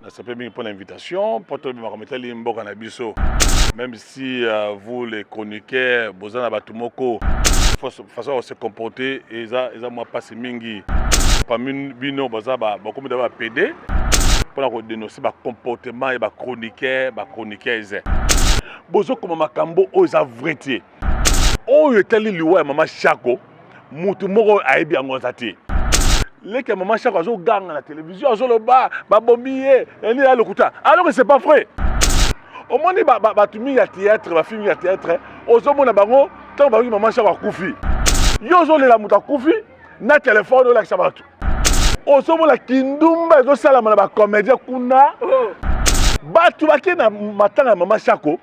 Nasepeli mingi pour l'invitation. Pour tout le monde, même si vous, les chroniqueurs, vous avez batumoko, façon de se comporter, et ça moi passe mingi. Parmi bino, vous avez beaucoup de PD pour dénoncer le comportement et les chroniqueurs, bozo comme makambo oza vreti. Oyo teli liwa ya mama Chako, mutu moko aibi angonza te. Leke mama Chako azo ganga na télévision, azo loba, babomie, eni la lokuta. Alors que c'est pas vrai. Au moins batumi ya théâtre, ba film ya théâtre, ozo mona bango, tant ba mama Chako akufi. Yo zo le la muta kufi, na téléphone la sabatu. Ozo mona kindumba zo sala na ba comédien kuna. Batu bake na matanga mama Chako.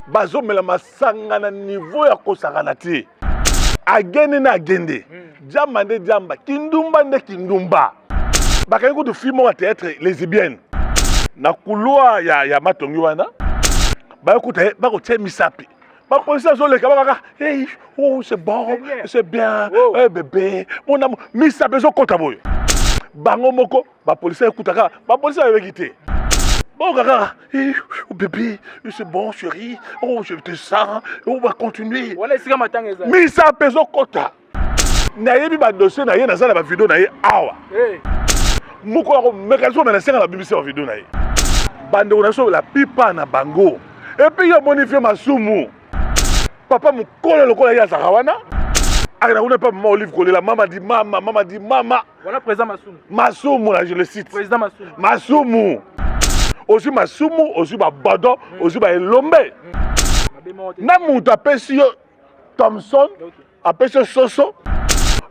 Bazo mela masanga na niveau ya kosakana te. Agende na agende. Jamba nde jamba. Kindumba nde kindumba. Bakayi kutu film wa théâtre lesbienne. Na couloir ya matongi wana. Bayo kuta bako tie misapi. Ba polisi azoleka baka hey oh c'est bon, c'est bien. Eh bébé, mon amour, misapi zo kota boyo. Bango moko ba polisi ekutaka, ba polisi ayebekite. Bon, gaga, oh bébé, c'est bon, chérie. Oh, je te sens. On va continuer. Mais ça pèse au quota. Nayebi ba dossier na ye na za na ba vidéo na ye awa. Moko mekazo na senga la BBC en vidéo na ye. Bande on a so la pipa na bango. Et puis yo bonifie masumu. Papa mukolo lokola ya zakawana. Akana kuna pas maman Olive Kolela, maman dit mama. Voilà président Masumu. Masumu là je le cite. Président Masumu. Masumu. Aussi Masumu, aussi Bado, aussi Elombe. Na mutu apesi yo Thompson, apesi Soso.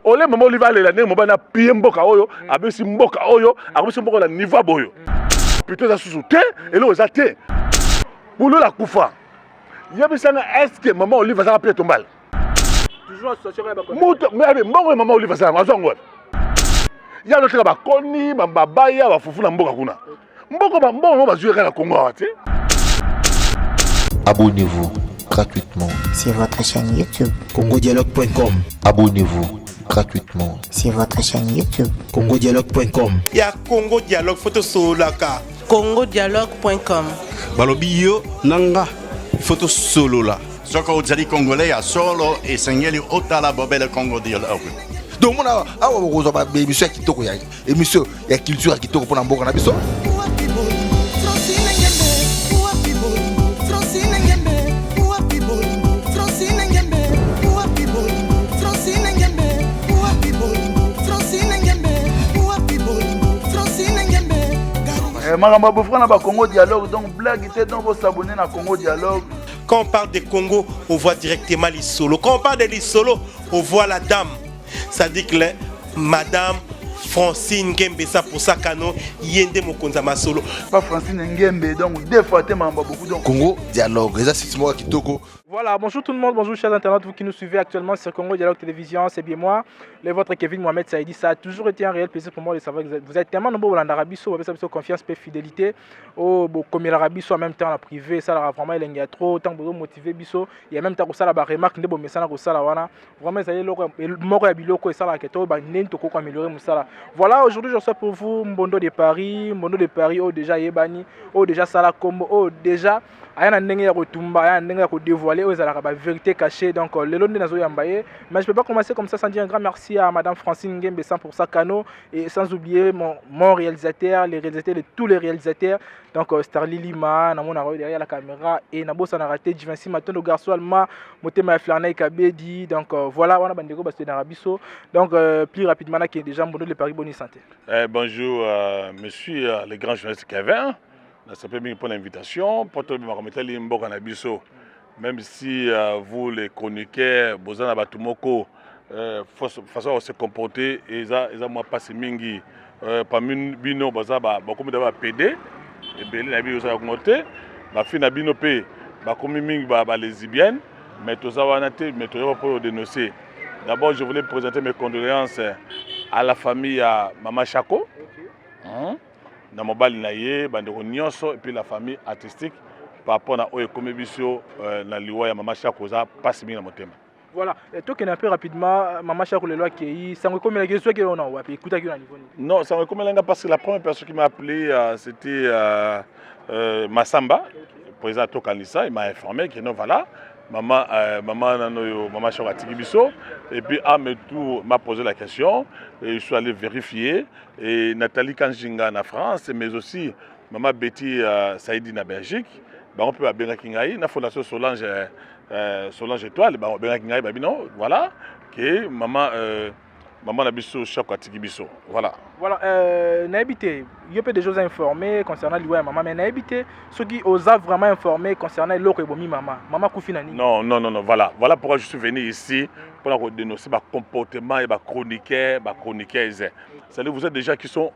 Ole mama Olive alela ne moba na pie mboka oyo, apesi mboka oyo, apesi mboka na niveau boyo. Plutôt za susu te, elo za te. Boulo la kufa. Yebisanga est-ce que maman Olive va pie tombal? Toujours associé à Bakoni. Mutu mais mbongo maman Olive za mazongo. Ya lotra ba koni, ba babaya, ba fufu na mboka kuna. Abonnez-vous gratuitement sur votre chaîne YouTube congodialogue.com. Abonnez-vous gratuitement sur votre chaîne YouTube congodialogue.com. Il y a Congo Dialogue photo solaka congodialogue.com. Balobi yo nanga photo solo la. Soko ozali congolais ya solo et sengeli otala bobele Congo Dialogue. Donc mona awa bokozo ba émission ya kitoko ya émission ya culture ya kitoko pona mboka na biso. Makambo bofra na ba Congo Dialogue, donc blague était donc vous s'abonner na Congo Dialogue. Quand on parle de Congo, on voit directement les solos. Quand on parle de les solos, on voit la dame. Ça dit que Madame Francine Ngembe, ça pour ça canon, yende mokonza masolo. Pas Francine Ngembe, donc deux fois tellement beaucoup donc. Congo Dialogue, ça c'est moi kitoko. Voilà, bonjour tout le monde, bonjour chers internautes, vous qui nous suivez actuellement sur Congo Dialogue Télévision, c'est bien moi, le votre Kevin Mohamed Saïdi. Ça a toujours été un réel plaisir pour moi de savoir que vous êtes tellement nombreux en Arabie, vous avez confiance et fidélité. Oh, comme l'Arabie, en même temps en privé, ça a vraiment il y a trop, tant de motiver biso, il y a même temps que ça la remarque de bon message que ça la wana. Vraiment ça y est le mort et biloko et ça la keto ba nento ko améliorer musala. Voilà, aujourd'hui je reçois pour vous Mbondo de Paris, oh déjà yebani, oh déjà ça la combo, oh déjà ayana ndenge ya kotumba, ayana ndenge ya ko dévoiler la vérité cachée. Donc le long de Nazo Yambaye. Mais je ne peux pas commencer comme ça sans dire un grand merci à Madame Francine Ngembe pour sa cano et sans oublier mon réalisateur, les réalisateurs de tous les réalisateurs. Donc Starly Lima, Namon derrière la caméra et Nabo Sanarate, Jivansi Matono Garçon Alma, Motema Flarnay Kabedi. Donc voilà, on a bandego parce que dans Rabiso. Donc plus rapidement qui est déjà Mbondo de Paris Bonne Santé. Bonjour monsieur le grand journaliste Kevin. Merci pour l'invitation. Pour tout le monde, même si vous, les chroniqueurs, vous avez batumoko, façon de se comporter, et ça moi passe mingi. Parmi bino, vous avez beaucoup de PD, et bien les bino ça augmenté. Ma fille na bino pe, comme mingi lesbienne, mais tout ça va naître, mais tout ça pour dénoncer. D'abord, je voulais présenter mes condoléances à la famille à Mama Chako, na mobali na ye, bandeko nyonso, et puis la famille artistique. Par rapport à Oye Komebisio, na liwa ya Mama Chako, ça passe bien dans mon thème. Voilà, toi qui es un peu rapidement, Maman Chako le loi qui est, ça me comme la question qui est on a ou écoute à qui on a niveau. Non, ça me comme la parce que la première personne qui m'a appelé c'était Massamba, président Tokanisa, il m'a informé que non voilà, maman Chako Tikibiso et puis Ametou m'a posé la question et je suis allé vérifier et Nathalie Kanjinga en France mais aussi maman Betty Saïdi na Belgique, bah on peut à Bengakingaï, la fondation Solange Étoile, bah Bengakingaï bah non, voilà, que maman Nabiso Chako Tikibiso, voilà. Voilà, n'habitez, il y a peu de choses à informer concernant l'Iwa maman, mais n'habitez ceux qui osent vraiment informer concernant l'autre et maman Koufinani. Non, voilà pourquoi je suis venu ici pour dénoncer ma comportement et ma chroniqueur, c'est-à-dire vous êtes des gens qui sont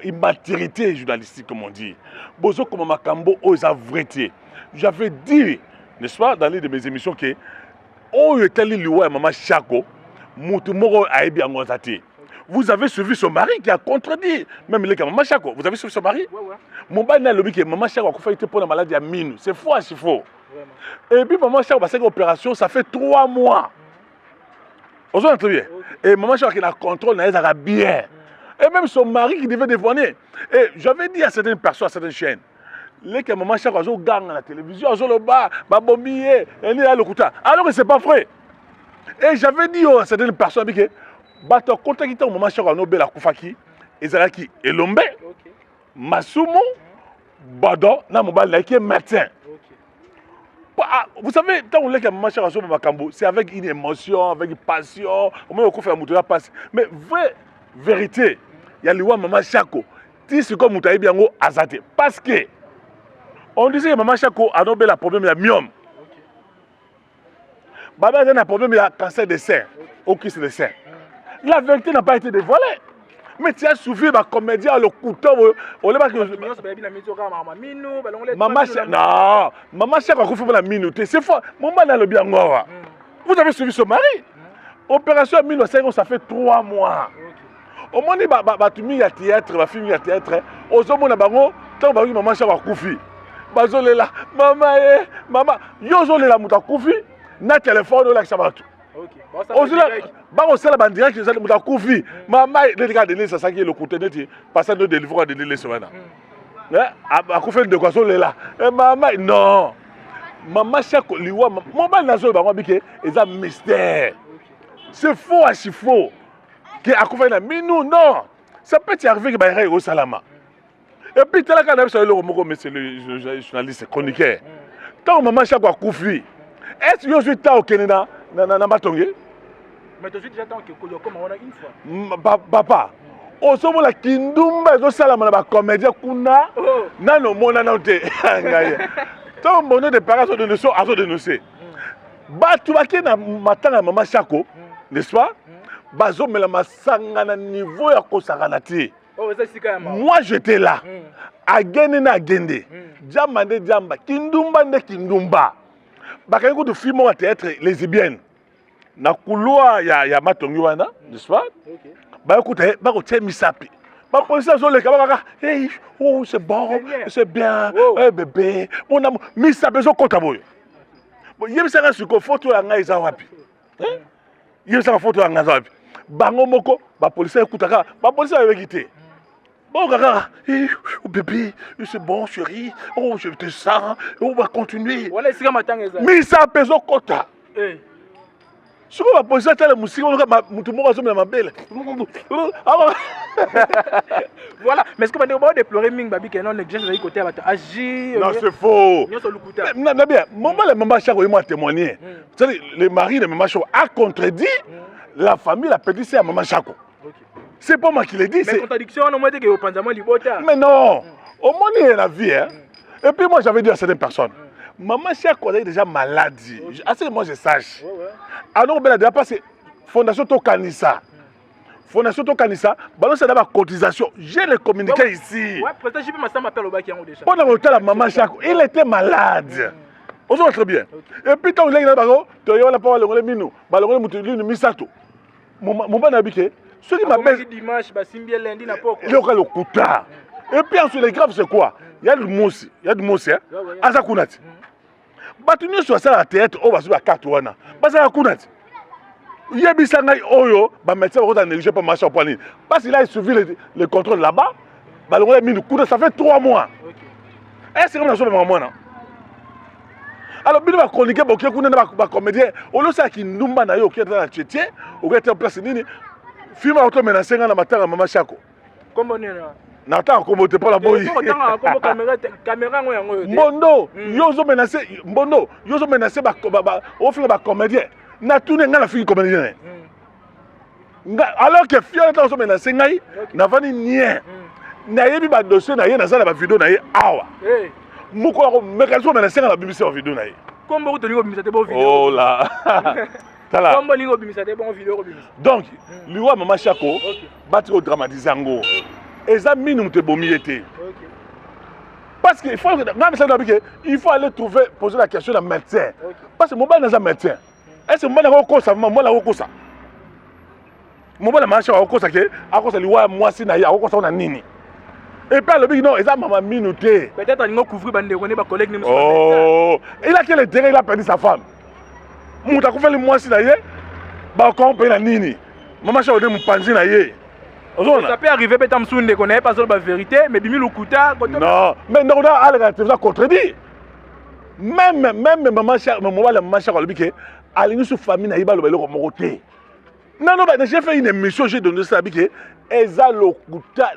immaturité journalistique comme on dit. Bozo comme Makambo aux avrétés. J'avais dit, n'est-ce pas, dans l'une de mes émissions que oh était l'Iwa maman Chako, Moutumoro a bien ngozati. Vous avez suivi son mari qui a contredit. Même les Maman Chako, vous avez suivi son mari? Ouais. Mon bain n'a le que Maman Chako a fait pour la maladie à mine. C'est faux, c'est faux. Et puis Maman Chako a fait l'opération, ça fait 3 mois. On se très bien. Et Maman Chako qui a contrôle, elle a bien. Et même son mari qui devait dévoiner. Et j'avais dit à certaines personnes, à certaines chaînes, les que Maman Chako a gang à la télévision, a le bas, babombier, elle est à l'okuta. Alors que c'est pas vrai. Et j'avais dit à certaines personnes que bato contacté au Maman Chako no bela kufaki ezalaki Elombe Masumu Bado na mobile qui est médecin. Vous savez quand on lit que Maman Chako so makambo c'est avec une émotion, avec une passion, au moins on fait muto passe. Mais vraie vérité, il y a liwa Maman Chako ti c'est comme mutayi biango azate parce que on disait que Maman Chako a no bela problème ya myome. Baba a un problème il y a cancer des seins, au kiss des seins. La vérité n'a pas été dévoilée. Mais tu as souffert ma comédien le couteau. Maman Chako a fait la minute. C'est fort. Maman n'a le bien. Vous avez suivi son mari. Opération à 1905, ça fait 3 mois. Au moment où tu mis à théâtre, ma fille à théâtre, aux hommes on a bango, tant que Maman Chako a koufi. Bazole là, maman, yozo la mouta koufi, na téléphone là ça va tout. On s'est là en direct, je suis Koufi. Maman, les gars, ça qui est le côté de passer de délivrer à délivrer ce matin. À Koufi de quoi sont là. Maman, non. Maman Chako, liwa, maman n'a pas dit que c'est un mystère. C'est faux, c'est faux. Que à Koufi na minou, non. Ça peut arriver que Baïra est au Salama. Et puis, tu as quand même le Romoko, mais c'est le journaliste chroniqueur. Tant maman Chako à Koufi, est-ce que je suis au Canada? Mais tu as déjà tant que comme on a une fois. Papa, on se voit la kindumba et ça la comédien kuna nano mona note. Tant mon de parents sont dénoncés à dénoncer. Ba tu vas qui na matanga Maman Chako, n'est-ce pas? Bazo mais la masanga na niveau ya kosakanati. Moi j'étais là. Agende na agende. Jamande jamba, kindumba ne kindumba. Bakaiko de film au théâtre lesbienne. Na couloir ya matongi wana, n'est-ce pas? Ba écoutez, ba ko tie misapi. Ba policier zo le kabaka, hey, oh c'est bon, c'est bien, eh bébé, mon amour, misapi zo kota boy. Bon, yem sanga suko photo ya ngai za wapi? Hein? Yem sanga photo ya ngai za wapi? Bango moko, ba policier écoutaka, ba policier avait quitté. Bon, gaga, hey, oh bébé, c'est bon chérie, oh je te sens, on va continuer. Voilà, c'est comme attendre ça. Misapi zo kota. Si on va poser la musique, on va ma belle. Voilà, mais est-ce que vous avez déploré Ming Babi qui est non négligence de côté à agir? Non, c'est faux. Non, bien, Maman Chako m'a témoigné. Le mari de Maman Chako a contredit la famille, la petite sœur à Maman Chako. C'est pas moi qui l'ai dit. Mais contradiction, on m'a dit que vous pensez à Libota. Mais non, au moins il y a la vie. Et puis moi j'avais dit à certaines personnes. Maman Chako est déjà malade. Assez moi je sache. Alors ben là parce que Fondation Tokanisa. Fondation Tokanisa, balance dans la cotisation. J'ai le communiqué ici. Ouais, président JP Massa m'appelle au bac en haut déjà. Pendant le temps la Maman Chako, il était malade. On se voit très bien. Et puis quand il est là bas, tu as la parole le minou, balongole mutuli misato. Mon ban habité, ceux qui m'appellent dimanche, basimbi lundi na poko. Le kuta. Et puis ensuite les graves c'est quoi? Il y a du moussi, hein. Azakunati. Batuni sur ça la tête, on va sur la carte wana. Basa kunati. yebisa ngai oyo ba médecin ba kota négliger pas marcher au point parce qu'il a suivi le contrôle là-bas ba longola minu kuda ça fait 3 mois. Est-ce que on a sauvé maman non? Alors bino ba chroniquer ba oké kuna ba comédien o lo sa ki ndumba na yo oké dans la tchétché oké te place nini film auto menacer na matanga mama Shako. Comment on est na ta ko te pas la boy. Caméra ngo yango. Mbondo yozo menacer Mbondo yozo menacer ba o film ba comédien. Na tout nga la fille comédien. Alors que fier ta so menacer ngai na vani nien. Na yebi ba dossier na ye na sala ba vidéo na ye awa. Moko ko mekanzo menacer na BBC ba vidéo na ye. Comment vous tenez bimisa te bon vidéo? Oh là. Tala. Comment lingo bimisa te bon vidéo bimisa? Donc, liwa mama Shako bati ko dramatiser ngo. Eza minimum te bomiete. Parce qu'il faut il faut aller trouver poser la question à médecin. Parce que mon ban est un médecin. Est-ce que mon ban est ça moi la kosa. Mon ban marche à kosa ke à kosa liwa moi si na ya kosa na nini. Et puis le big non, eza mama minuté. Peut-être on couvrir bande de collègues ni. Oh, il a quel intérêt il a perdu sa femme. Muta ko fait le moi si na ye ba ko pe na nini. Mama Shako de mpanzi na ye. Ça peut arriver peut-être Msounde qu'on n'ait pas la vérité, mais Bimi Lukuta. Non, mais non, on a la contredit. Même maman Shako, maman Shako, elle est sous famille, elle est là, elle est non, non, j'ai fait une émission, j'ai donné ça, Eza Lokuta,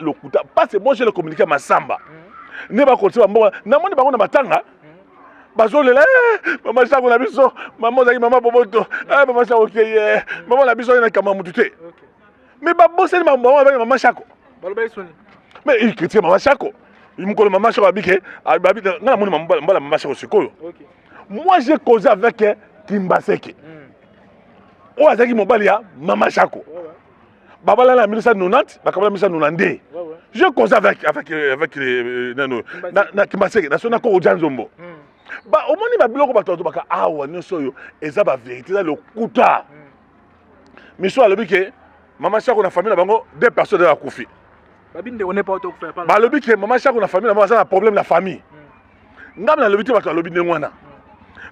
parce que moi j'ai le communiqué à ma samba. Ne pas continuer, non, moi, on a ma tanga. Bazole là, maman Shako, la biso, maman Zaki, maman Boboto, maman Shako, maman la biso, il y a un mututé. Mais bah bosser maman avec maman Shako. Mais il critique maman Shako. Il me colle maman Shako habité. Non maman Shako sikoyo. Moi j'ai causé avec Kimbaseke. O azaki mobalia maman Shako. Baba là en 1990, ba kabala 1992. J'ai causé avec na Kimbaseke, na sona ko Ojanzombo. Ba au moni ba biloko ba toto baka awa nyoso yo eza ba vérité là le kuta. Miso alobi ke maman Shako na famille na bango 2 personnes à Koufi. Babinde on n'est pas auto faire. Ba lobi ke maman Shako na famille na bango ça un problème la famille. Ngam na lobi te ba lobi ngwana.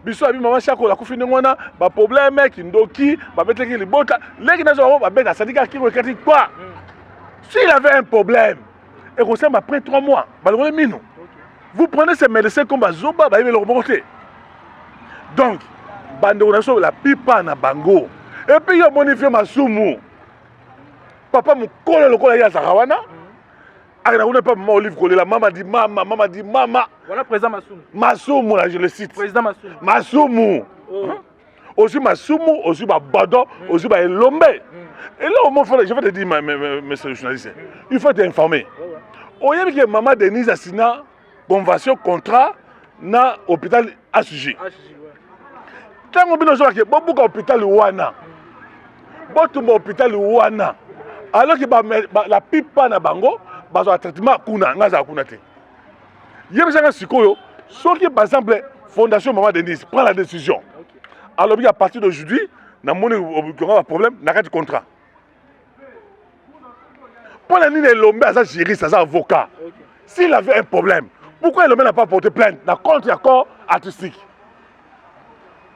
Biso abi maman Shako la Koufi ngwana ba problème ki ndoki ba beteki libota leki na zo ba beta sadika ki ko kati quoi. S'il avait un problème et qu'on s'aime après 3 mois, ba le mino. Vous prenez ces médecins comme Bazoba ba le remonter. Donc bande on la pipa na bango. Et puis il a bonifié ma soumou. Papa me colle le collier à Sarawana. Ah, on n'a pas maman Olive collé la maman dit maman. Voilà président Massoumou. Massoumou là je le cite. Président Massoumou. Massoumou. Aussi Massoumou, aussi Badon, aussi Elombe. Et là au moins je vais te dire mes journalistes. Il faut t'informer. On y a que maman Denise a signé convention contrat na hôpital ASUJ. Tant que bino que beaucoup hôpital wana. Botu hôpital wana. Alors que la pipa na bango bazo traitement kuna ngaza kuna te. Yebisanga sikoyo, soki par exemple Fondation Maman Denise prend la décision. Alors à partir d'aujourd'hui, na moni un problème na carte contrat. Pour la ligne Lombe à sa juriste, à sa avocat. S'il avait un problème, pourquoi Lombe n'a pas porté plainte dans contre accord artistique?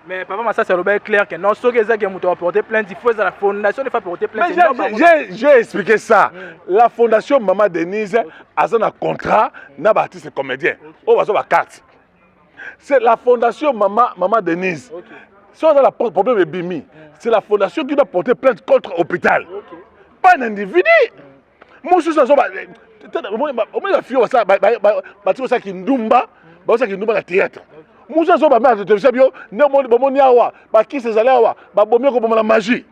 Mais papa Massa c'est clair que non, ceux qui ont porté plainte, il faut la fondation de faire porter plainte. J'ai expliqué ça. La fondation Maman Denise a un contrat n'a pas artiste comédien. On va sur la carte. C'est la fondation Maman Denise. Si on a le problème de Bimi, c'est la fondation qui doit porter plainte contre l'hôpital. Pas un individu. Moi je suis ça qui ndumba, ça qui ndumba la théâtre. Moussa zo ba mère de Sebio, ne bomoni awa, ba ki se zala awa, ba bomio ko la magie.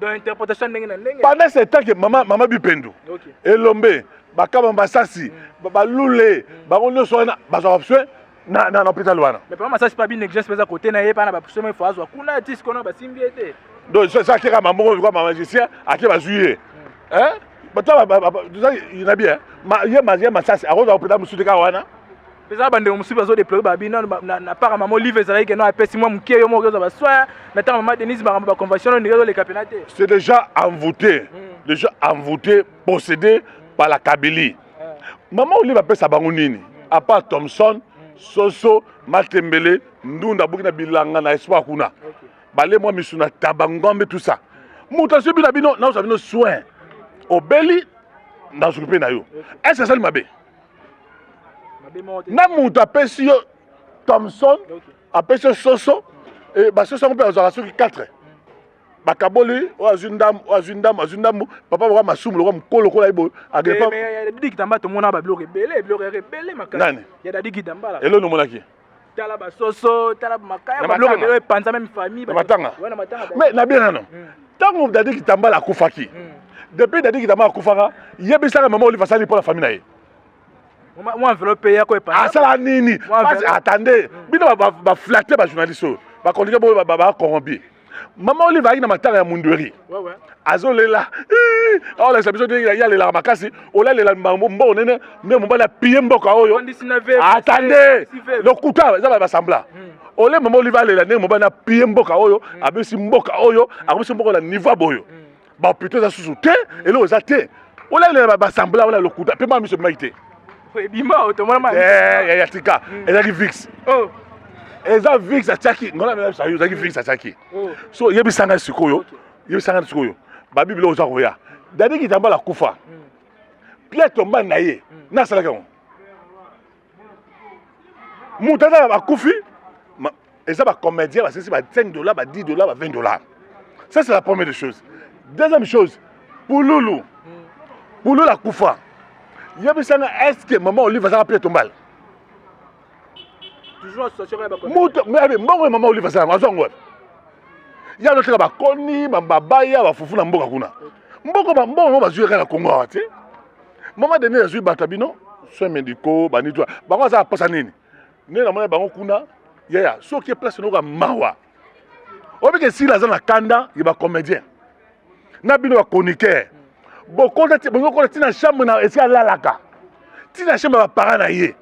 Dans interprétation ndenge. Pendant ce temps que maman Bipendo. Et Lombe, ba kaba basasi, ba lule, ba onyo soina, ba zo option na l'hôpital wana. Mais papa ça c'est pas bien négligence mais à côté na yeba na ba pousse mais faut azwa kuna artiste kono ba simbi été. Donc ça qui maman ko magicien, a qui va jouer. Hein? Bata il y a bien. Ma ça c'est à rose hôpital musu de wana. Pesa bande musuba zo déployer babi na para maman livre ezali que non apesi moi mukie yo mo zo ba soin na ta maman Denise ba convention on les capinaté. C'est déjà envoûté, possédé par la Kabylie. Maman Olive appelle ça bango nini? À part Thompson, Soso, Matembele, Ndunda Bukina Bilanga na espoir kuna. balé moi misuna tabangombe tout ça muta so bina bino na so bino soin obeli dans ce pays na yo est-ce que ça mabe na muta pesi yo Thompson apesi soso et ba soso on peut avoir sur 4 bakaboli o azundam papa ba masumu lo mkolo kola ibo agrepa mais didi kitamba to mona ba bloqué belé makaya ya dadi kitamba la elo no monaki tala ba soso tala makaya ba bloqué belé panza même famille ba matanga mais na bien non tango dadi kitamba la kufaki depuis dadi kitamba la kufaka yebisaka maman oli fasali pour la famille na ye moi enveloppe ya ko e panza asala nini attendez bino ba flatter ba journaliste ba kondiga ba corrompu maman oli va na matanga ya mundweri azolela la sabiso de ya lela makasi ola lela mbombo nene mais mbala piye mboka oyo attendez le kuta ça va sembla ole maman oli va lela ne mbana piye mboka oyo abesi mboka oyo akomisi mboka na niveau boyo ba plutôt ça sous te et le ozate ola lela ba sembla ola le kuta pe ma monsieur maite bima automama ya tika ezaki vix eza vix ataki ngona mena sayo ezaki vix ataki so yebisanga sikoyo ba bible oza koya dadi kitamba la kufa Pierre tomba na ye na salaka on mutata ba kufi eza ba comédien ba c'est ba $5 ba $10 ba $20 ça c'est la première des choses. Deuxième chose Pouloulou la kufa yebisanga est-ce que maman Olive va Pierre tombal toujours association ba mais maman Olive ça azongo ya notre ba koni babaya ba fufu na mboka kuna mboko ba zueka na Congo ati maman donné azui batabino soins médicaux banitwa bango za posa nini ne na mona bango kuna ya so qui place no ka mawa obike si la zana kanda ya ba comédien na bino ba chroniqueur boko tina chambre na eska lalaka tina chambre ba parents na ye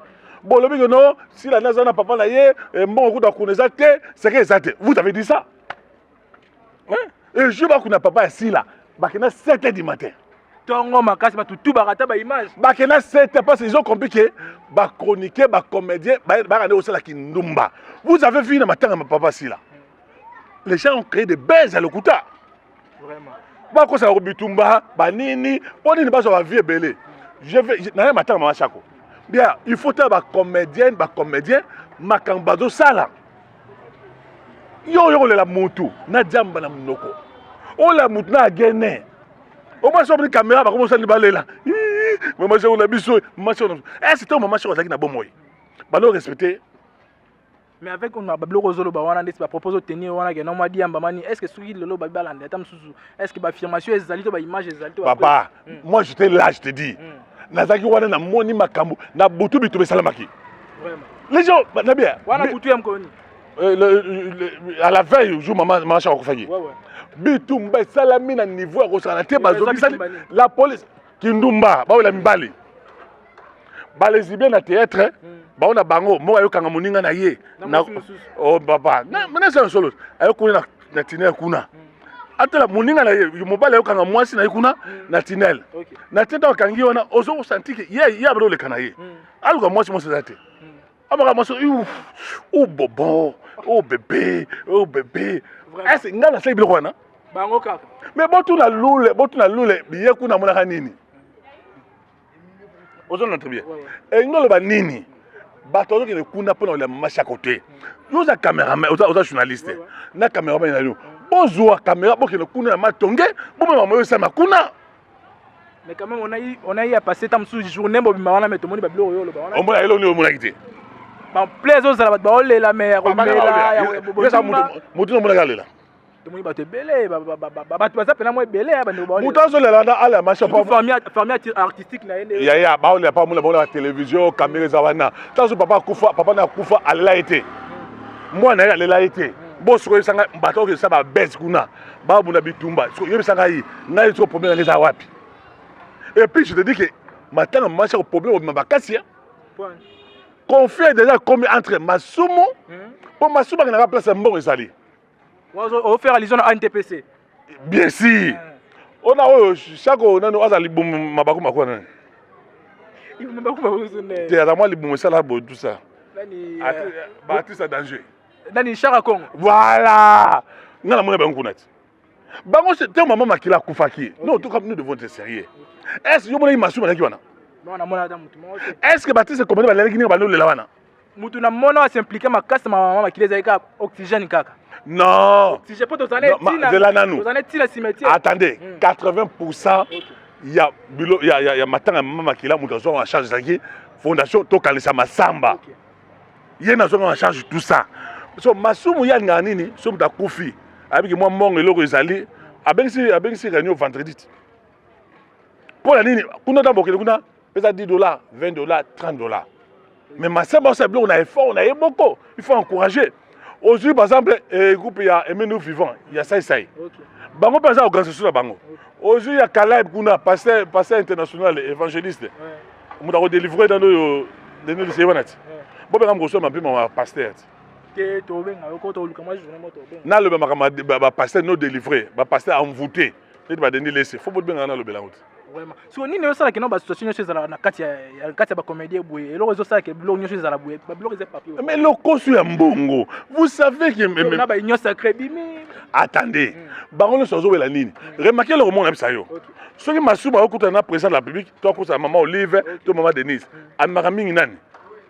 bon le bino no si la nazana papa na ye mbongo kuta kuneza te c'est que ça te vous avez dit ça hein et je ba kuna papa si là bakena 7h du matin tongo makasi ba tutu barata ba image bakena 7h parce qu'ils ont compliqué ba chroniqueur ba comédien ba ne osala kindumba vous avez vu na matanga ma papa si là les gens ont créé des baises à l'Okuta vraiment ba ko sa robitumba ba nini poni ni ba so ba vie belé je vais na matanga mama chako bien il faut être ba comédien makambazo sala yo le la mutu na jamba na munoko o la mutu na gene o ba so bi caméra ba ko so ni balela maman chako na biso maman chako c'est toi maman chako zaki na bomoy ba lo respecter. Mais avec on a bablo rozolo ba wana ndesi ba propose tenir wana ke non madi amba mani est-ce que soki lelo ba balanda tam susu est-ce que ba affirmation ezali to ba image ezali to papa moi j'étais là je te dis nazaki wana na moni makambo na butu bitu be salamaki vraiment les gens na bien wana butu ya mkoni à la veille jour maman chako faki bitu mba salami na niveau ya kosala te bazoki sali la police kindumba ba la mibali ba les bien na théâtre ba ona bango mo ayo kanga moninga na ye na oh papa na mena solo ayo kuna na tinel kuna atela moninga na ye mobile ayo kanga mwasi na ye kuna na tinel na teta kangi wana ozo santike ye ya bro le kana ye aluka mwasi mo sezate amaka mwasi ou bobo ou bébé est-ce ngana sai bilo wana bango kaka mais botu na lule biye kuna mona kanini ozo na très bien et ngolo ba nini bato qui ne kuna pona la macha côté yoza caméraman oza journaliste na caméraman na yo bozwa caméra bo qui ne kuna ma tonge bo mama moyo sa makuna mais quand même on a eu à passer tam sous journée bo bima wana meto moni ba bilo yo lo ba wana on mona elo ni o mona kité ba plaisir za ba ole la mer o mela ya bo sa mutu no mona galela tomoni ba te belé ba tu baza pena mo belé ba ndo ba ole mutu zo lela na ala macha pa famille artistique na ene ya ba ole pa mona la télévision caméra za wana tazo papa na kufa alela été moi na alela été bo so sanga bato ke sa ba best kuna ba buna bitumba so yebi sanga yi na trop problème ngeza wapi et puis je te dis que maintenant macha problème ma bakasi conflit déjà comme entre Masumo pour Masumo qui n'a pas place mbongo ezali on faire allusion à NTPC bien sûr on a chaque nano azali bum mabako makwana il mabako makwana te à moi li bum ça là tout ça nani bâtisse à danger nani Chara Congo voilà nga na mona bango kuna ti bango te maman makila kufaki non tout comme nous devons être sérieux est-ce yo mona masuma na ki wana non na mona ta mutu est-ce que Baptiste commandé balaki ni balo lela wana mutu na mona wa s'impliquer makasi maman makila zaika oxygène kaka non oxygène pour tozane tina zela nanu tozane tina cimetière attendez 80% ya bilo ya matanga maman makila mutu zo en charge zaki fondation to kalisa masamba yena zo en charge tout ça so masumu ya ngani ni so muta kufi abiki moi mongo eloko ezali abengisi réunion vendredi pour la nini kuna ta bokele kuna pesa $10 $20 $30 mais masamba ça bloc on a effort on a beaucoup il faut encourager aujourd'hui par exemple groupe il y a Aimé nous vivants il y a ça bango par exemple organisation bango aujourd'hui il y a Caleb kuna pasteur international évangéliste on a délivrer dans nos lycées wanati bon ben ngam ma pima pasteur que to benga ko to luka moi journée moto benga na le ba pasteur no délivrer ba pasteur envoûté et ba donner laisser faut benga na le belango vraiment so nini osala ke no ba situation nyonso ezala na kati ya ba comédie boye eloko ezosala ke blog nyonso ezala boye ba blog ezala papier mais le kosu ya mbongo vous savez que na ba union sacrée bimi attendez bango le sozo wela nini remarquez le roman na bisayo soki masuba okuta na président de la République to okuta maman Olive to maman Denise amara mingi nani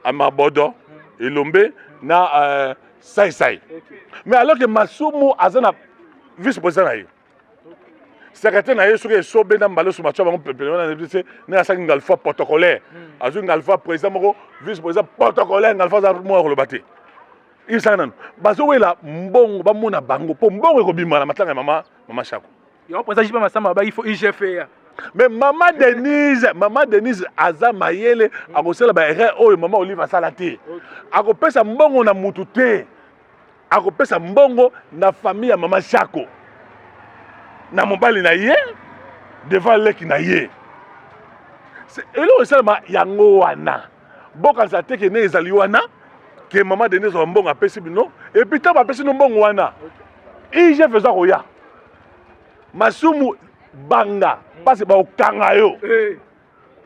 amara Bodo Elombe na sai mais alors que masumu azana vice président na yo secrétaire na yesu ke sobe na mbalo suma tshaba ngopepele na nebise na sa ngalfa protocolaire azu ngalfa président moko vice président protocolaire ngalfa za mo ko lobate isana bazo wela mbongo ba mona bango po mbongo ko bima na matanga mama Shako yo président jipa masamba ba il faut IGF mais maman Denise aza mayele akosela ba erreur oyo maman Olive asala te akopesa mbongo na mutu te akopesa mbongo na famille ya mama Shako na mobali na ye devant leki na ye elo esalama yango wana bokanisa te ke ne ezali wana ke maman Denise wa mbongo apesi bino epuis ntango apesi no mbongo wana ige feza koya masumu banga parce baokanga yo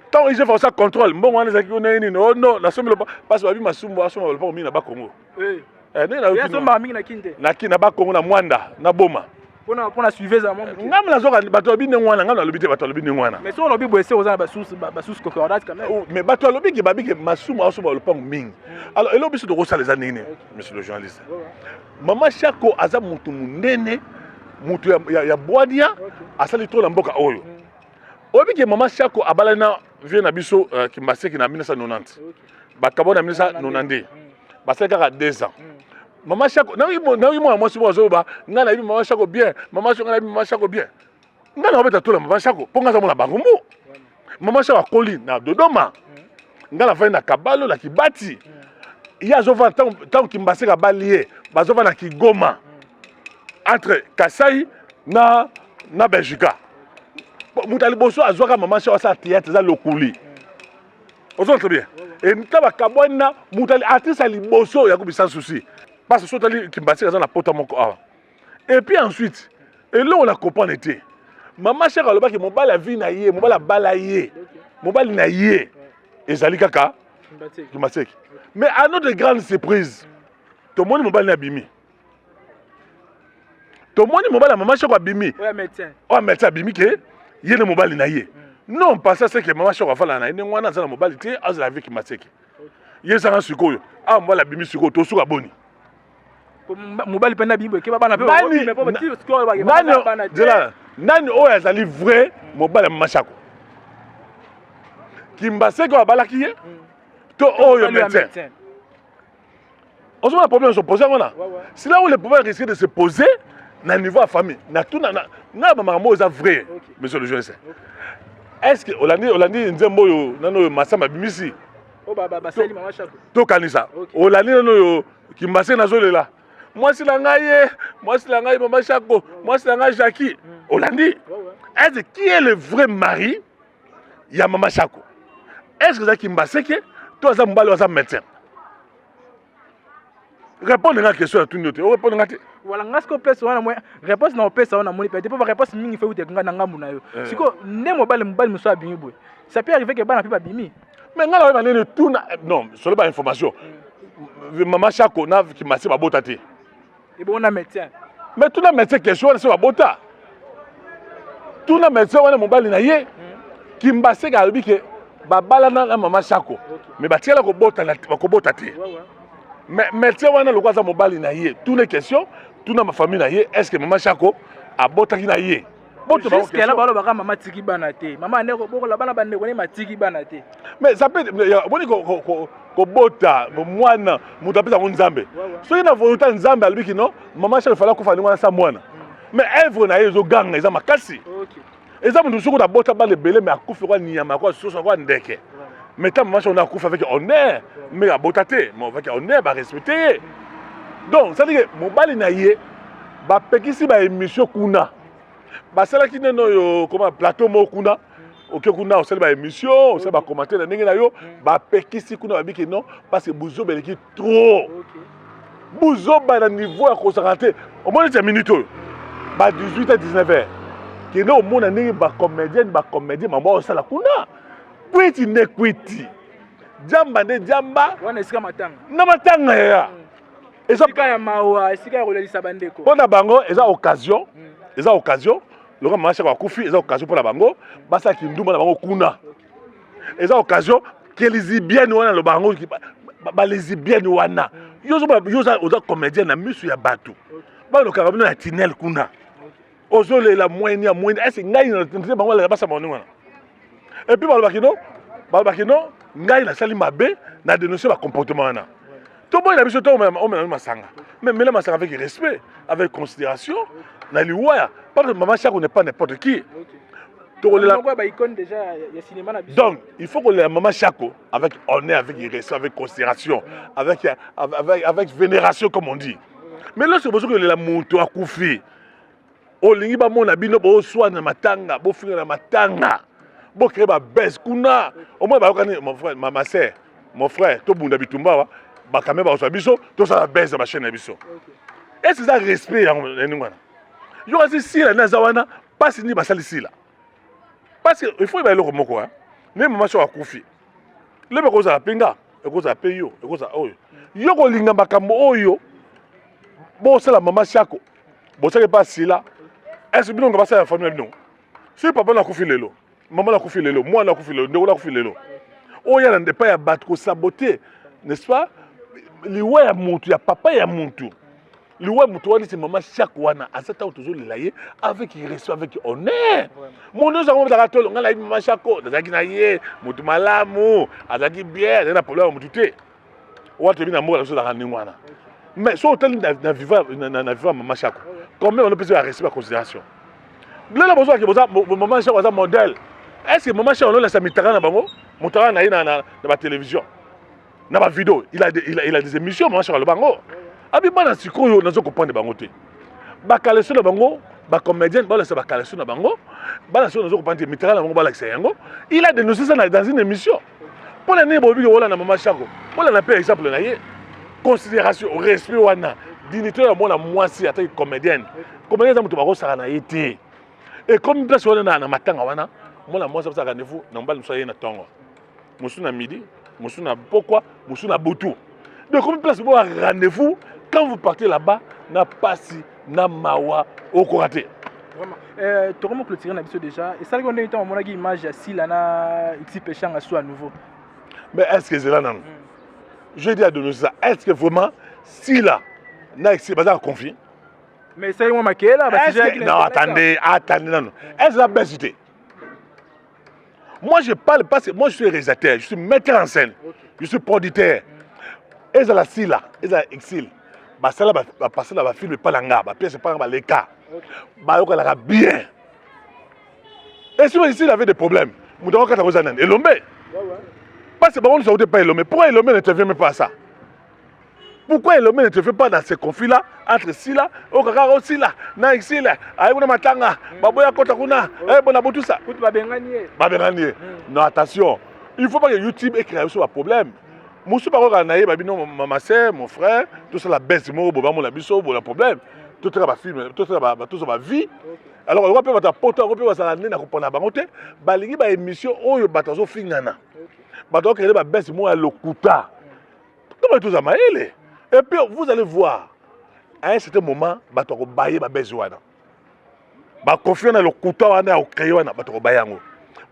ntango ige fa contrôle mbongo wana ezalaki yo nini oh non nasombi lopa parce babi masumu asomba lopa komingi na bakongo na kina bakongo na mwanda na boma pona suivez za mambo ngam na zoka bato bine ngwana ngam na lobi te bato lobi ne ngwana mais so lobi boese ozana ba source concordate quand même mais bato lobi ke babike masumu asomba lopango mingi alors elobi so de sala za nini monsieur le journaliste maman Shako aza mutu munene mutu ya boadia asali to na mboka oyo obi ke maman Shako abalana vie na biso ki maseki na 1990 bakabona 1992 baseka ka 2 ans maman Shako na mo moi si bozo ba ngana bi maman Shako bien maman Shako ngana bi maman Shako bien ngana obeta to la maman Shako ponga za mona bangumu maman Shako akoli na Dodoma ngana fa na Kabalo la Kibati ya zova tant kimbaseka balie bazova na Kigoma entre Kasai na Belgique mutali boso azwaka maman Shako sa théâtre za lokuli ozo très bien et ntaba kabwana mutali artiste ali boso ya kubisa souci parce que sotali kimbaseka za na pota moko awa et puis ensuite et là on a comprendre été maman Shako alobaki mobala vie na ye mobala bala ye mobali na ye ezali kaka kimbaseki mais à notre grande surprise tout le monde mobali na bimi tout le monde mobali maman Shako bimi ouais médecin bimi ke ye ne mobali na ye non pas ça c'est que maman Shako fala na ye ngwana za na mobali te azala vie kimbaseki ye zanga sikoyo ah mobali bimi sikoyo to suka boni mobali pena bimbo ke bana pe nani oyo azali vrai mobali maman Shako kimbaseki abalaki ye to oyo médecin on a un problème se poser voilà c'est là où les problèmes risquent de se poser na niveau de famille na tout na maman moza vrai monsieur le journaliste est-ce que Olandi nzembo yo nano masamba bimisi o ba sali maman Shako to kanisa Olandi nano yo kimbaseki nazolela moi c'est la ngai maman Shako moi c'est la ngai Jackie Olandi est-ce qui est le vrai mari ya maman Shako est-ce que ça kimbaseki toi ça mbalo ça médecin répondre à la question à tout le monde répondre à voilà ngasko pesa wana moi réponse na pesa wana moni peut-être pas réponse mingi fait uté ngana ngambu na yo siko ne mobile muso abimi boy ça peut arriver que bana pe babimi mais ngala ba nene tout non solo ba information maman Shako na ki masi ba botati et bon on a médecin Mais tout le médecin question c'est babota. Tout le médecin on est mobile na ye. Kimbase ga lobi ke babala na mama Chako. Mais batiela ko bota na ko bota te. Mais médecin on est le quoi ça mobile na ye. Toutes les questions, tout dans ma famille na ye, est-ce que mama Chako a bota ki na ye? Est-ce qu'elle a parlé de maman tiki banate? Maman ne ko la bana bande ko ma tiki banate. Mais ça peut boni ko bota mwana mutu apesa ko nzambe. Soki na volonté nzambe alobi ki non, mama Chako fala ko fani mwana sa mwana. Mais œuvre na ye zo ganga eza makasi. OK. Eza mundu soko na bota ba lebele mais akufi kwa nyama kwa soso kwa ndeke. Mais tant mama Chako na akufi avec honneur, mais abota te, mais avec honneur ba respecter. Donc ça dit que mobali na ye ba pekisi ba émission kuna. Basalaki neno yo comment plateau mo kuna OK kuna osala ba émission osala ba commenter na ndenge na yo ba pekisi kuna ba biki non parce que buzo beleki trop buzo ba na niveau ya consacré au moins 10 minutes ba 18 à 19h que no mona ndenge ba comédien mama osala kuna kwiti ne kwiti jamba nde jamba wana esika matanga na matanga ya esika ya mawa esika ya kolelisa bandeko pona bango eza occasion le grand marché va couper, ils ont occasion pour la bango, basa qui nduma la bango kuna. Ils ont occasion que les Libyens wana le bango qui ba les Libyens wana. Yozo oza comédien na misu ya batu. Ba le carabino na tinel kuna. Ozo la moyenne est-ce ngai na tinel bango la basa moni wana. Et puis ba bakino ngai na sali mabe na dénoncer ba comportement wana. Tout le monde a besoin de on masanga. Mais le masanga avec respect, avec considération. Parce que maman Chako n'est pas n'importe qui. Donc, il faut que la maman Chako, avec honneur, avec respect, avec considération, avec vénération, comme on dit. Mais là, c'est pour ça que la moto a coupé. Au lingi ba mon abino bo soin na matanga, bo finga na matanga. Bo créer ba baisse kuna. Au moins ba mon frère, ma sœur, mon frère, to bunda bitumba ba kamé ba so biso, to ça la baisse ma chaîne biso. Et c'est ça respect en ngwana. Yo asi sila na zawana pasi ni basali sila. Parce que il faut ba eloko moko hein. Ne mama so akufi. Le be ko za pinga, e ko za peyo, e ko za oyo. Yo ko linga makambo oyo. Bo sala mama Chako. Bo sala pas sila. Est-ce bino ngaba sala famille bino? Si papa na kufi lelo, maman na kufi lelo, moi na kufi lelo, ndeko na kufi lelo. Oya na ndepa ya bat ko saboter, n'est-ce pas? Liwa ya muntu ya papa ya muntu. Liwa mutu wani c'est maman Chako wana asata toujours le laye avec respect avec honneur. Mon nous avons daratolo ngala maman Chako dazaki na ye mutu malamu azaki bien na problème mutu te. Wa te bina mora so da rani wana. Mais so hôtel na vivre maman Chako. Combien on peut se respect et considération. Là besoin que maman Chako ça modèle. Est-ce que maman Chako on laisse mitara na bango? Mutara na na ba télévision. Na ba vidéo, il a des émissions maman Chako le bango. Abi bana sikoyo nazo comprendre bango te. Ba kaleso na bango, ba comédien ba la sa ba kaleso na bango. Bana so nazo comprendre mitara na bango ba la yango. Il a dénoncé ça dans une émission. Pour la né bobi wala na maman Chako. Pour la na exemple na ye. Considération, respect wana, dignité na mona mwasi ata comédienne. Comédienne za mutu ba ko sala na été. Et comme place wana na matanga wana, mona mwasi sa rendez-vous na mbali mso ye na tongo. Musu na midi, musu na pokwa, musu na butu. Donc comme place pour rendez-vous quand vous partez là-bas na pasi na mawa au koraté. Vraiment. Tu remontes clôturer na biso déjà et ça qu'on a eu temps on a image ya Sila na XP Changa soit à nouveau. Mais est-ce que c'est là non? Je dis à donner ça. Est-ce que vraiment Sila na XP bazar confié? Mais c'est moi maqué là parce que non attendez non. Est-ce la belle idée? Moi je parle parce que moi je suis réalisateur, je suis metteur en scène. Je suis producteur. Et ça la Sila, et ça exil. Bah ça là va passer là va film pas langa, bah pièce pas les cas. Bah on la bien. Et si ici il avait des problèmes, nous devons quand on et l'homme. Parce que on ne sautait pas l'homme. Pourquoi l'homme n'intervient même pas à ça? Pourquoi l'homme n'intervient pas dans ces conflits-là entre Sila, Okaka aussi là, na exil là, aïe matanga, baboya kota kuna, eh bon abou tout ça. Ba bengani. Non attention, il faut pas que YouTube ait créé ce problème. Moussou par contre naïe babino ma sœur mon frère tout ça la baisse mo boba mon labiso bon problème tout ça va film tout ça va vie alors on va pas ta poto on peut ça na comprendre ba ngote ba lingi ba émission oyo batazo fingana bato créer ba baisse mo à lokuta comment tout ça maele et puis vous allez voir à un certain moment bato ko baye ba besoin ba confier dans le couteau wana au créer wana bato ko baye ngo.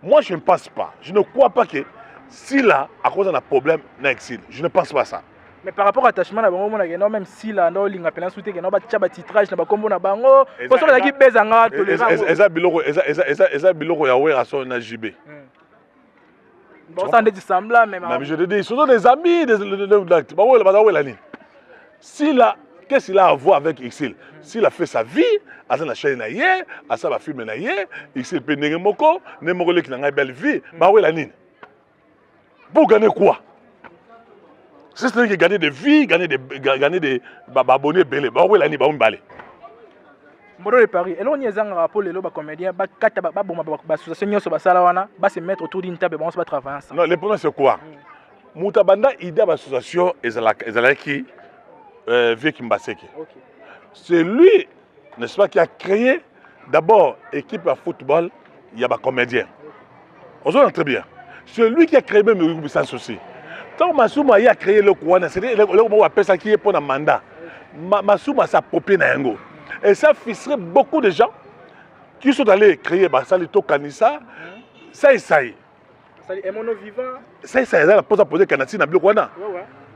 Moi je ne pense pas, je ne crois pas que si là à cause d'un problème na exil, je ne pense pas ça. Mais par rapport à attachement na bango mona non même si là no linga pena souté que no ba tcha ba titrage na ba kombo na bango parce que qui bezanga tolérant eza biloko ya wera so na JB. Bon ça est semblant même. Mais je te dis, ce sont des amis de si là, qu'est-ce qu'il a à voir avec Exil? S'il a fait sa vie, à la chaîne naïe, à ça va filmer naïe, Exil peut n'aimer moko, n'aimer moko qui n'a pas belle vie, bah ouais la nine. Pour gagner quoi? C'est ce qui gagner des vies, gagner des abonnés belés, bah ouais la nine, bah on balé. Moro de Paris, et là on y est en rapport les lobes comédiens, bah quatre bah bon bah association sur basala wana, bah se mettre autour d'une table, bah on se va travailler ensemble. Non, le problème c'est quoi? Moutabanda idée d'association ezala qui Vieux Mbaseke. C'est lui, n'est-ce pas, qui a créé d'abord l'équipe de football, il y a des comédiens. On se très bien. C'est lui qui a créé même le groupe sans souci. Tant Massouma a créé le Kouana, c'est le groupe appelle ça qui est pour un mandat. Massouma s'approprie Nayango. Et ça fisserait beaucoup de gens qui sont allés créer Salito Kanissa, ça y est. Ça y est, la pose à poser Kanassi na Blokwana.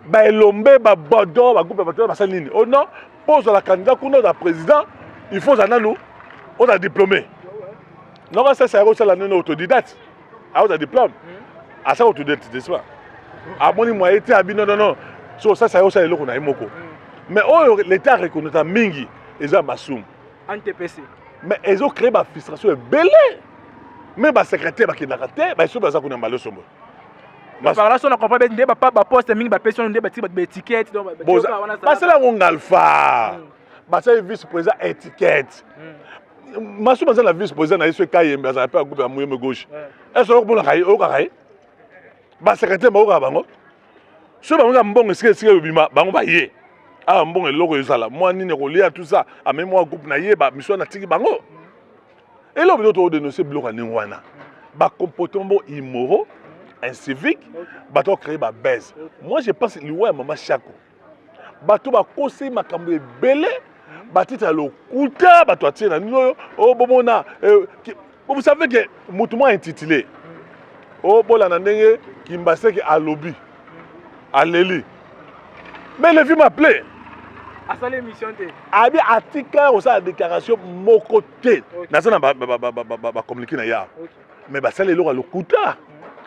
Bah l'ombe, bah Bordeaux, bah groupe de Bassanini. Oh non, pose la candidat qu'on a président, il faut en nous, on a diplômé. Non, ça c'est un autodidacte. Ah, on a diplôme. Ah, ça autodidacte, c'est ça. Ah, bon, moi, été habillé, non. Ça c'est un lot qu'on a eu. Mais oh, l'État reconnaît à Mingi. Ils ont Massoum. NTPC. Mais ils ont créé ma frustration belle. Même ma secrétaire qui n'a pas raté, ils sont dans un mal au sommet. Par là, on a compris que pas poste mingi, personne ne débat étiquette. C'est là mon alpha. C'est vice-président étiquette. Massoum est la vice-président de ce cas, il a pas un groupe à mouiller gauche. Est-ce que vous avez un carré? Ma secrétaire m'a dit ce que vous avez dit, c'est que vous avez dit. Ah bon et logo ezala moi ni ne tout ça a même moi groupe na yeba mission na tiki bango et là on dénoncer bloc à ningwana ba comportement immoraux incivique ba to créer ba baisse moi je pense liwa mama chako ba to ba conseil makambo belé ba tita lo kuta ba to tina nino oh bomona vous savez que mutumo intitulé oh bola na ndenge kimbase ke alobi aleli. Mais le vie m'appelait. À ça l'émission t. Abi article au sa déclaration mon côté. Na ça na ba communiquer na ya. Mais ba ça les loka lokuta.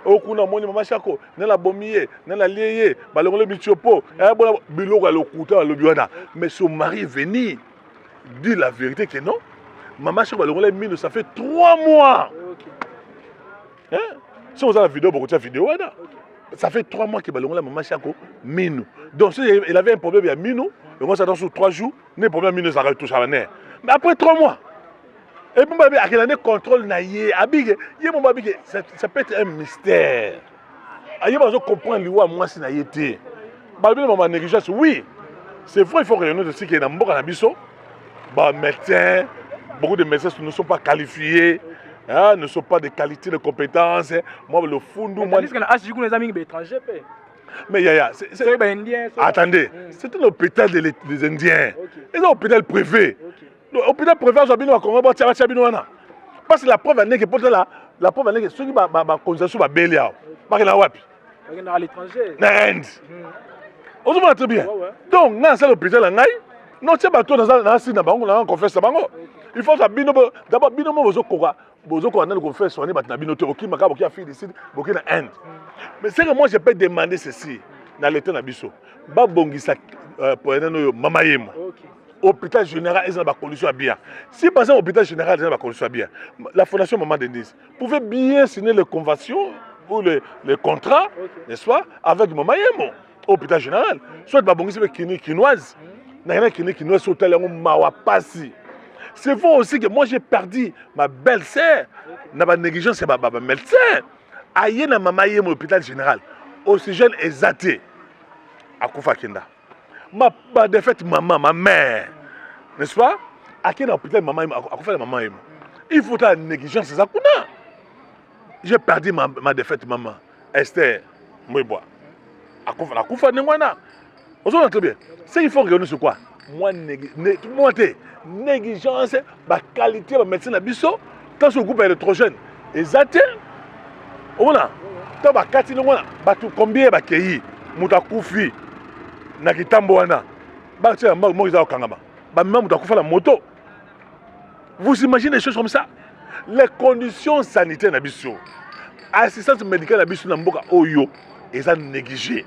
O kuna moni mama chako, na la bomier, na la lié, ba longole bichopo, bon biloko lokuta lo biwana. Mais son mari est venu dire la vérité que non. Maman chako ba longole mine ça fait 3 mois. Hein? Si vous avez la vidéo, beaucoup de vidéo là. Ça fait 3 mois que Balongola Maman Chako Minou. Donc si il avait un problème, il y a Minou. Et moi ça dans sur 3 jours, les problèmes Minou ça retouche à la nerf. Mais après 3 mois, et puis à quel année contrôle naïe, abig, ça peut être un mystère. Aïe pas comprendre lui moi si naïeté. Balbé maman négligence, oui. C'est vrai, il faut réunir de ce qui est dans le Bourg-en-Abisso. Bah médecins, beaucoup de médecins ne sont pas qualifiés. Hein, ne sont pas de qualité, de compétences. Moi, le fond du moi. Les amis étrangers. Mais attendez, c'est un hôpital des Indiens. C'est un hôpital privé. L'hôpital privé, parce que la preuve est que la preuve est que ceux qui ont consommé sont belés. Parce que à l'étranger. On se voit très bien. Donc, dans cet hôpital, non, c'est pas tout dans la confesse. Il faut que d'abord, binomo vous faire soigner votre binoto, qui a fait ici, beaucoup en Inde. Mais c'est que moi je peux demander ceci dans l'état nabiso. Babongisa pour un mamayemo. Hôpital général, ils ont des conditions bien. Si par exemple hôpital général, ils ont des conditions bien. La fondation Maman Denise pouvait bien signer les conventions ou les contrats, n'est-ce pas, avec mamayemo. Hôpital général. Soit babongisa avec clinique chinoise. N'a rien clinique chinoise sur tel mawapasi. C'est vrai aussi que moi j'ai perdu ma belle-sœur, n'a pas négligence, c'est ma médecin. Aïe na maman yé mon hôpital général. Oxygène exaté. À Koufa Kenda. Ma défaite maman, ma mère. N'est-ce pas? À quel hôpital maman à Koufa maman yé. Il faut la négligence, c'est ça qu'on a. J'ai perdu ma défaite maman. Esther, moi bois. À Koufa Nengwana. On se très bien. C'est il faut regarder sur quoi? moi négligence ba qualité ba médecin na biso tant ce groupe électrogène exact ona to ba kati ngona ba tu combien ba kei muta kufi na kitambo wana ba tia mo za okangama ba même muta kufa la moto. Vous imaginez des choses comme ça? Les conditions sanitaires na biso assistance médicale na biso na mboka oyo eza négligé.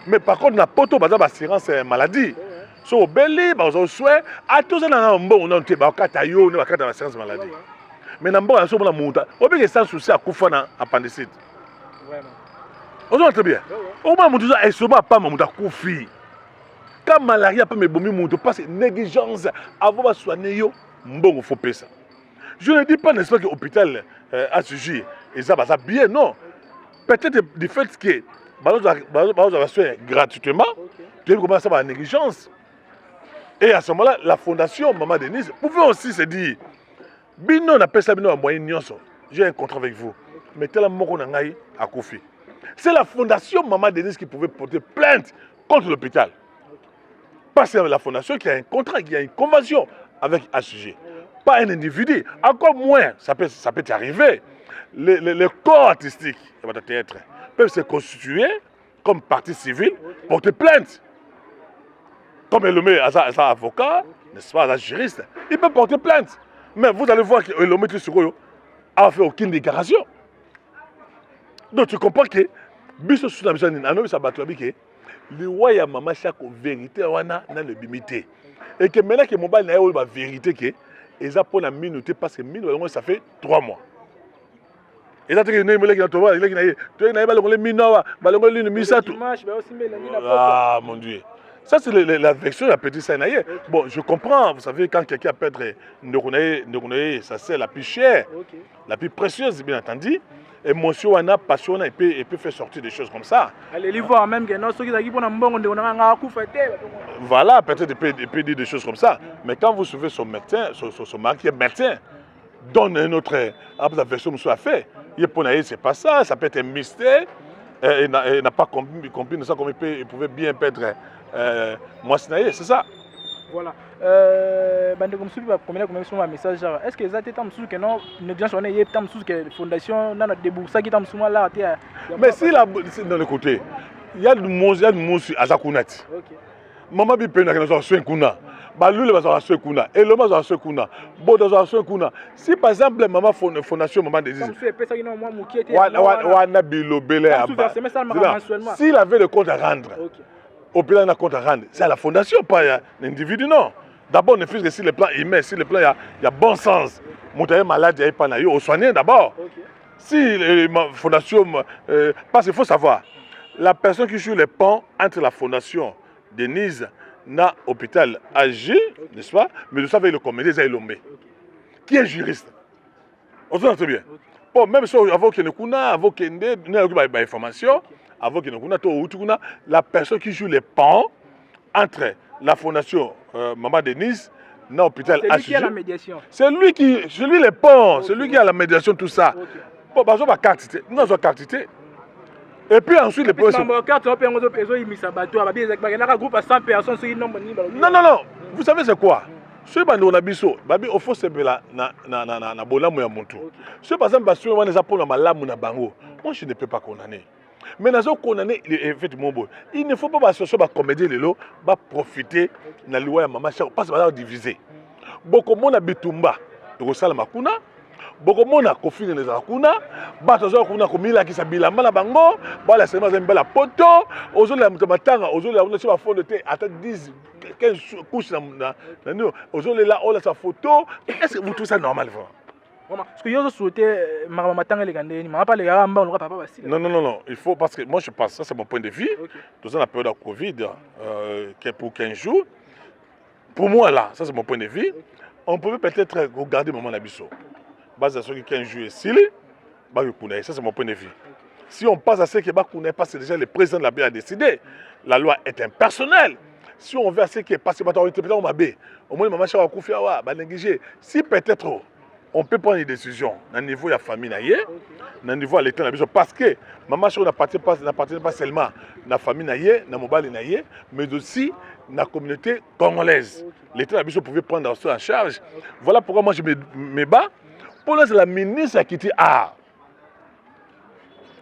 Mais par contre na poto baza ba assurance maladie so beli ba zo souhait a tous na mbongo na nte ba kata yo na ba kata assurance maladie. Mais na mboka so mona muta obi sans souci akufa na appendicite. Vraiment. On voit très bien. Au moins mutu za esoma pas muta kufi. Quand malaria pas me bomi mutu parce que négligence avant ba soigner yo mbongo faut payer ça. Je ne dis pas n'est-ce pas que l'hôpital a suivi et ça va bien non. Peut-être du fait que Bazo va soigner gratuitement, tu vois comment ça va la négligence. Et à ce moment-là, la fondation Maman Denise pouvait aussi se dire, Bino on appelle ça Bino en moyen nyonso. J'ai un contrat avec vous. Mettez la mort à Kofi. C'est la fondation Maman Denise qui pouvait porter plainte contre l'hôpital. Parce que c'est la fondation qui a un contrat, qui a une convention avec HG. Pas un individu. Encore moins, ça peut arriver. Les corps artistiques de théâtre peuvent se constituer comme partie civile, porter plainte. Comme Elomé a un avocat, n'est-ce pas, un juriste, il peut porter plainte. Mais vous allez voir que Elomé Tsoukoyo n'a fait aucune déclaration. Donc tu comprends que biso sous mission nano sabato bike le waya mama chaque vérité wana na le bimité et que maintenant que mobile na yo ba vérité que eza pour la minute parce que minute ça fait 3 mois. Et ça que ne me leki na toba leki na ye to na ba le minawa ba le linu misatu. Ah mon dieu. Ça c'est la version de la petite Sainaye. Bon, je comprends, vous savez quand quelqu'un peut être Ndokonaye, ça c'est la plus chère, la plus précieuse bien entendu. Émotion, on a passion, et peut faire sortir des choses comme ça. Allez, les voir même que non, ceux qui ont voilà, peut-être il peut dire des choses comme ça. Mais quand vous suivez son médecin, son mari qui est médecin, donne une autre version que a fait. Il c'est pas ça, ça peut être un mystère. Il n'a pas compris ça comme il pouvait bien perdre moi c'est ça. Voilà. Bande comme celui combien sur un message est-ce que ça était tant que non négligence on est tant que fondation dans notre déboursa qui tant souvent là mais si là dans le côté il y a du monde à Zakunat. OK. Maman bi pena que nous soin kuna. Ba lule ba soin kuna et le ma soin kuna. Bodo soin kuna. Si par exemple maman fondation maman des wana bilobele aba. S'il avait le compte à rendre. OK. Au plan de compte à rendre, c'est à la fondation, pas à l'individu, non. D'abord, ne fût que si le plan est humain, si le plan il y a bon sens, mon malade, il n'y a pas au soigner d'abord. Si la fondation, parce qu'il faut savoir, la personne qui joue les ponts entre la fondation Denise et l'hôpital AG, n'est-ce pas, mais vous savez le comédien Zaïlomé, qui est juriste. On se très bien. Bon, même si avant qu'il y ait une information, la personne qui joue les ponts entre la fondation Maman Denise et l'hôpital HG. C'est lui qui a la médiation. C'est lui les ponts, c'est lui qui a la médiation, tout ça. Bon, bah, on va cartiter. Nous avons cartité. Et puis ensuite, les personnes. Non, non, non. Vous savez c'est quoi? Ce bando na biso, babi ofo sebela na bolamu ya muntu. Ce par exemple basio wana za pona malamu na bango. Moi je ne peux pas condamner. Mais nazo condamner effectivement bon. Il ne faut pas basio ba comédie lelo ba profiter na loi ya mama cha parce que ba diviser. Boko mona bitumba to sala makuna. Boko mona kofine les akuna, bato zo kuna komila ki sabila mala bango, ba la sema zemba la poto, ozo la mtamatanga, ozo la on fond de thé ata 10 15 couches na nous, ozo la on la sa photo. Est-ce que vous trouvez ça normal vraiment? Parce que yo souhaité matanga les gandeni, mama pas les gamba on papa basi. Non non non non, il faut parce que moi je pense ça c'est mon point de vue. Dans la période de Covid pour 15 jours. Pour moi là, ça c'est mon point de vue. On pouvait peut-être regarder maman Nabiso. Base à ceux qui 15 jours ici, ça c'est mon point de vue. Si on passe à ce qui est parce que déjà le président de la BA a décidé, la loi est impersonnelle. Si on veut à ce qui est passé, on m'a au moins maman Chara Koufia va négliger. Si peut-être on peut prendre des décisions au niveau de la famille, au niveau de l'État, parce que maman n'appartient pas seulement à la famille, à la mobile, mais aussi à la communauté congolaise. L'État pouvait prendre ça en charge. Voilà pourquoi moi je me bats pour la ministre qui dit ah.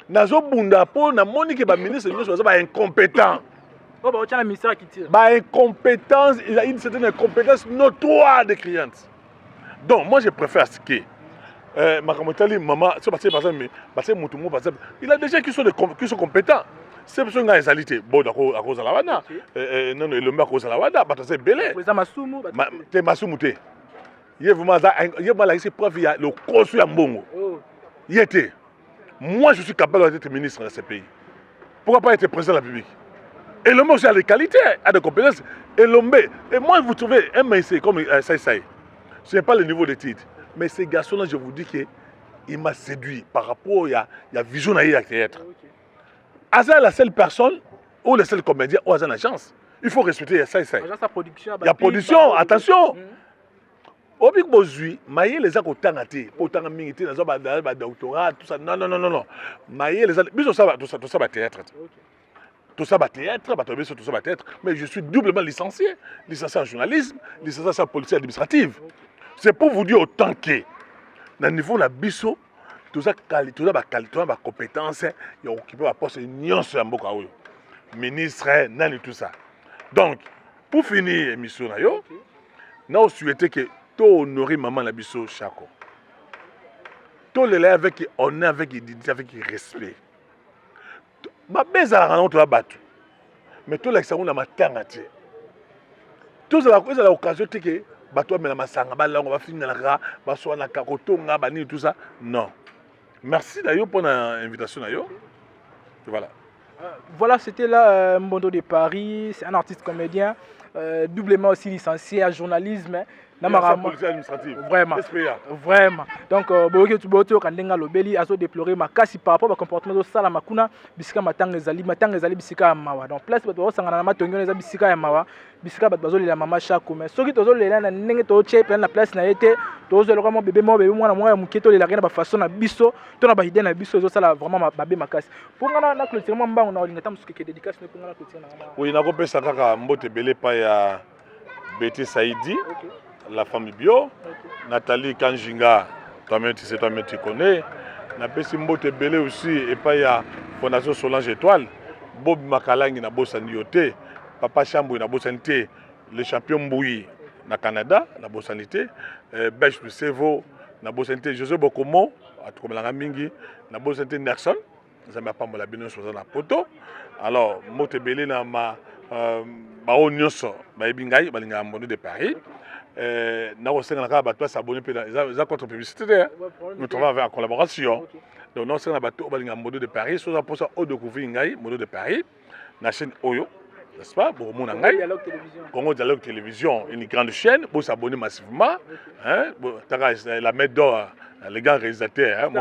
Nazo bunda po na moni que ba ministre est incompétent. Oh bah la ministère qui tire. Bah incompétence, il a une certaine incompétence notoire des clients. Donc moi je préfère ce que maman, c'est parce que il a des gens qui sont compétents. C'est parce que les alités, bon d'accord à cause de la wana, non le mec à cause de la wana, c'est belé. Président Masumu, t'es Masumu t'es. Il y a vraiment là ici preuve il y a le consul à Mbongo. Il était. Moi je suis capable d'être ministre de ce pays. Pourquoi pas être président de la République? Et l'homme aussi a des qualités, a des compétences. Et l'homme, et moi vous trouvez un MSC comme ça. Ce n'est pas le niveau d'études. Mais ces garçons-là, je vous dis qu'il m'a séduit par rapport à la vision à être. Asa est la seule personne ou le seul comédien ou Asa la chance. Il faut respecter ça. Il y a production, attention. Au bic bozui, maïe les a autant athées, autant milité dans un doctorat, tout ça. Non. Maïe les a. Mais tout ça va théâtre. Tout ça va théâtre, tout ça va théâtre. Mais je suis doublement licencié en journalisme, licencié en politique administrative. C'est pour vous dire autant que, dans le niveau de la biso, tout ça va compétence, il y a occupé la poste union sur Mboka. Ministre, tout ça. Donc, pour finir l'émission, nous souhaitons que tout honorer maman la biso Chako. Tout le lait avec honneur, avec dignité, avec respect. Ma bise à la la battu. Mais tout l'examen de ma terre. Tout ça, c'est l'occasion que bateau mais la masanga bala on va finir la baso na kakotonga bani tout ça. Non. Merci d'ailleurs pour l'invitation d'ailleurs. Voilà. Voilà, c'était là Mbondo de Paris, c'est un artiste comédien, doublement aussi licencié en journalisme. Vraiment. Vraiment. Donc, quand lobeli azo déplorer ma casse par rapport au comportement de sala makuna bisika matang ezali bisika mawa. Donc place bato sangana na matongo eza bisika ya mawa, bisika bato bazoli la mama Chako mais soki tozoli la na ndenge to chepe na place na yete tozoli comme bébé mwana mwa muketo la rena ba façon na biso to na ba idée na biso zo sala vraiment babe makasi. Pour ngana na clôture mbango na olinga tamusuke ke dédicace pour ngana clôture na mama. Oui, na ko pesa kaka mbote belé pa ya Betty Saïdi. La famille bio, Nathalie Kanjinga, toi-même tu connais. Na pesi mbote belé aussi et pas ya Fondation Solange Étoile. Bob Makalangi na bosani yote, Papa Chambou na bosanité, le champion Mboui na Canada na bosanité, Belge Sevo na bosanité, José Bokomo à Tromelanga Mingi na bosanité Nelson, Zamba Pambola Bino sur la poto. Alors mbote belé na ma bao nyonso, ba ebingai balinga mbono de Paris. Nous s'abonner contre publicité. Nous travaillons en collaboration. Donc nous sommes en mode de Paris. Nous avons au découvrir mode de Paris. La chaîne Oyo, n'est-ce pas? Congo Dialogue Télévision, une grande chaîne. Vous s'abonner massivement. La main d'or, les grands réalisateurs.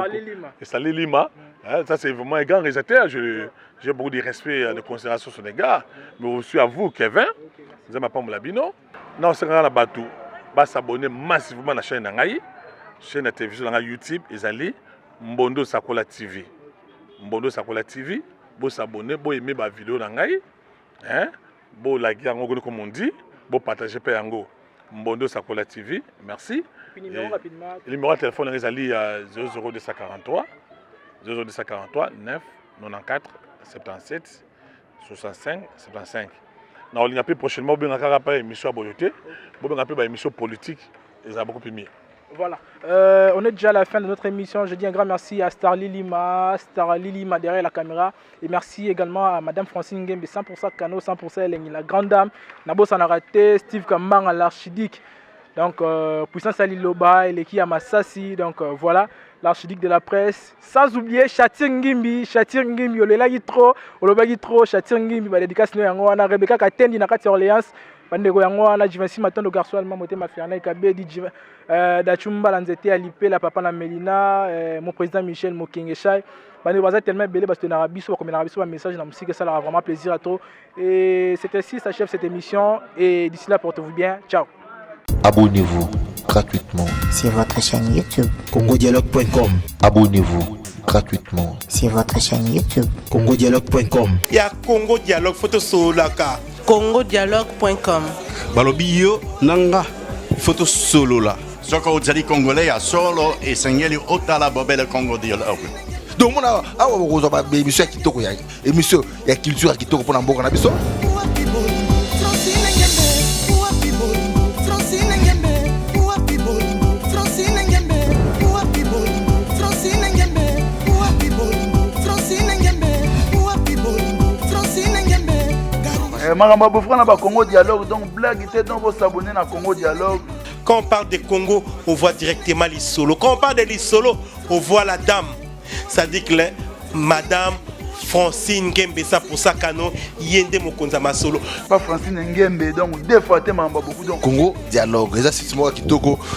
Salé Lima. Ça c'est vraiment un grand réalisateur. J'ai beaucoup de respect et de considération sur les gars. Mais aussi à vous, Kevin. Vous avez pas mon labino. Nous sommes en Batou. Va s'abonner massivement à la chaîne Nangaï, chaîne de télévision YouTube, Ezali, Mbondo Sakola TV. Mbondo Sakola TV, vous s'abonner, vous aimer ma vidéo Nangaï, vous liker comme on dit, vous partager Yango. Mbondo Sakola TV, merci. Le numéro de téléphone Ezali 00243 9 94 77 65 75. On a prochainement une émission à Boyoté, une émission politique, et ça a beaucoup plus mieux. Voilà, on est déjà à la fin de notre émission. Je dis un grand merci à Starly Lima derrière la caméra. Et merci également à Madame Francine Ngembe, 100% Kano, 100% Elengi, la grande dame. Nabo Sanarate, Steve Kambang à l'archidique. Donc, Puissance Aliloba, Eleki Amassasi. Donc, voilà. L'archidique de la presse, sans oublier Chatir Ngimbi, Olela Gitro, Oloba Gitro, Chatir Ngimbi, dédicace Yango, Rebecca Katendi, Nakati Orléans, Bandego Yango, Jivansi Matondo Garçon, Mamote Mafiana, Kabe, Dachumba, Lanzete, Alipe, la papa na Melina, mon président Michel Mokengeshai. Bandego tellement belé parce que Narabiso, comme Narabiso, un message, la musique, ça leur a vraiment plaisir à toi. Et c'est ainsi, s'achève cette émission. Et d'ici là, portez-vous bien. Ciao. Abonnez-vous gratuitement. Sur votre chaîne YouTube. congodialogue.com. Abonnez-vous gratuitement. Sur votre chaîne YouTube. congodialogue.com. Il y a Congo Dialogue photo solaka. congodialogue.com. balobi yo nanga photo solo la Soko ozali congolais ya solo esengeli otala bobele Congo Dialogue. donc mona awa bokozwa baémission ya kitoko ya émission ya culture ya kitoko mpona mboka na biso. makambo ya bofrana ba Congo Dialogue donc blague te donc vous s'abonner na Congo Dialogue. Quand on parle de Congo, on voit directement les solos. Quand on parle de les solos, on voit la dame. Ça dit que Madame Francine Ngembe, ça pour ça kano yende mokonza masolo. Pas Francine Ngembe donc deux fois te mamba beaucoup donc Congo Dialogue eza site moko ya kitoko